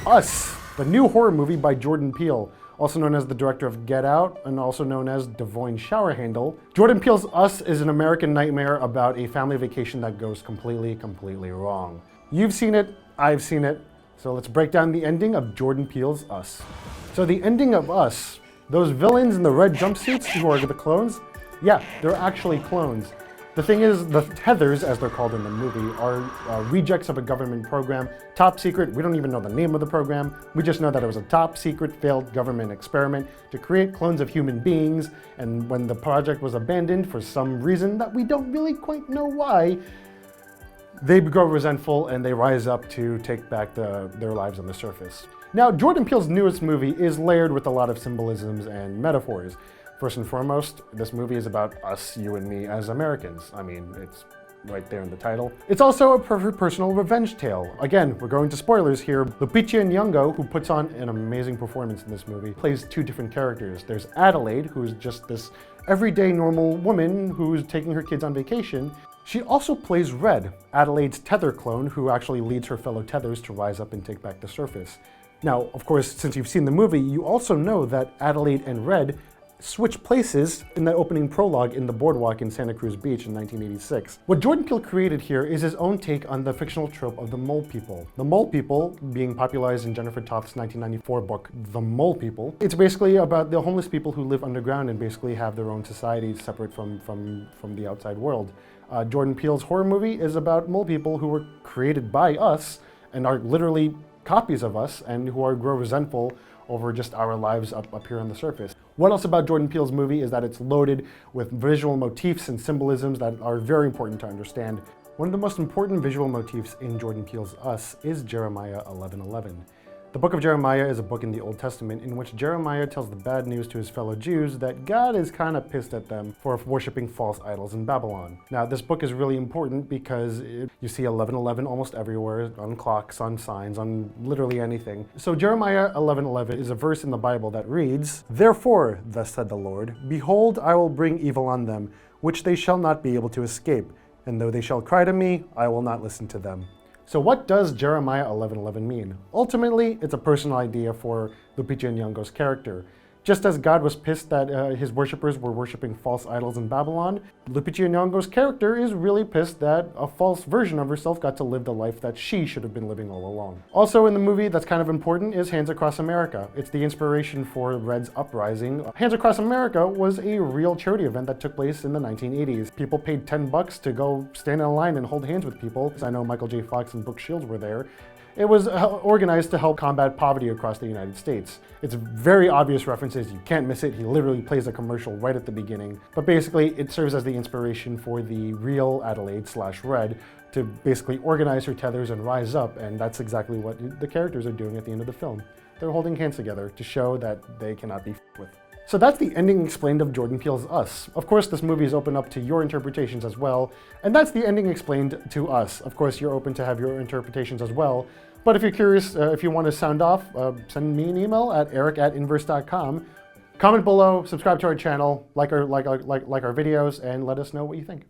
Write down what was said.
Us, the new horror movie by Jordan Peele, also known as the director of Get Out and also known as Devoyne Showerhandle. Jordan Peele's Us is an American nightmare about a family vacation that goes completely wrong. You've seen it, I've seen it, so let's break down the ending of Jordan Peele's Us. So the ending of Us, those villains in the red jumpsuits who are the clones, yeah, they're actually clones. The thing is, the Tethers, as they're called in the movie, are rejects of a government program, top secret. We don't even know the name of the program. We just know that it was a top secret failed government experiment to create clones of human beings. And when the project was abandoned for some reason that we don't really quite know why, they grow resentful and they rise up to take back their lives on the surface. Now, Jordan Peele's newest movie is layered with a lot of symbolisms and metaphors. First and foremost, this movie is about us, you and me, as Americans. I mean, it's right there in the title. It's also a perfect personal revenge tale. Again, we're going to spoilers here. Lupita Nyong'o, who puts on an amazing performance in this movie, plays two different characters. There's Adelaide, who's just this everyday normal woman who's taking her kids on vacation. She also plays Red, Adelaide's tether clone, who actually leads her fellow tethers to rise up and take back the surface. Now, of course, since you've seen the movie, you also know that Adelaide and Red switch places in that opening prologue in the boardwalk in Santa Cruz Beach in 1986. What Jordan Peele created here is his own take on the fictional trope of the mole people. The mole people being popularized in Jennifer Toth's 1994 book, The Mole People. It's basically about the homeless people who live underground and basically have their own society separate from the outside world. Jordan Peele's horror movie is about mole people who were created by us and are literally copies of us and who grow resentful over just our lives up here on the surface. What else about Jordan Peele's movie is that it's loaded with visual motifs and symbolisms that are very important to understand. One of the most important visual motifs in Jordan Peele's Us is Jeremiah 11:11. The book of Jeremiah is a book in the Old Testament in which Jeremiah tells the bad news to his fellow Jews that God is kind of pissed at them for worshiping false idols in Babylon. Now, this book is really important because you see 11:11 almost everywhere, on clocks, on signs, on literally anything. So Jeremiah 11:11 is a verse in the Bible that reads, "Therefore, thus said the Lord, behold, I will bring evil on them, which they shall not be able to escape. And though they shall cry to me, I will not listen to them." So what does Jeremiah 11:11 mean? Ultimately, it's a personal idea for Lupita Nyong'o's character. Just as God was pissed that his worshippers were worshiping false idols in Babylon, Lupita Nyong'o's character is really pissed that a false version of herself got to live the life that she should have been living all along. Also in the movie that's kind of important is Hands Across America. It's the inspiration for Red's Uprising. Hands Across America was a real charity event that took place in the 1980s. People paid $10 to go stand in a line and hold hands with people. I know Michael J. Fox and Brooke Shields were there. It was organized to help combat poverty across the United States. It's very obvious references, you can't miss it. He literally plays a commercial right at the beginning. But basically, it serves as the inspiration for the real Adelaide/Red to basically organize her tethers and rise up, and that's exactly what the characters are doing at the end of the film. They're holding hands together to show that they cannot be f***ed with. So that's the ending explained of Jordan Peele's Us. Of course, this movie is open up to your interpretations as well, and that's the ending explained to us. Of course, you're open to have your interpretations as well, but if you're curious, if you want to sound off, send me an email at eric@inverse.com. Comment below, subscribe to our channel, like our videos, and let us know what you think.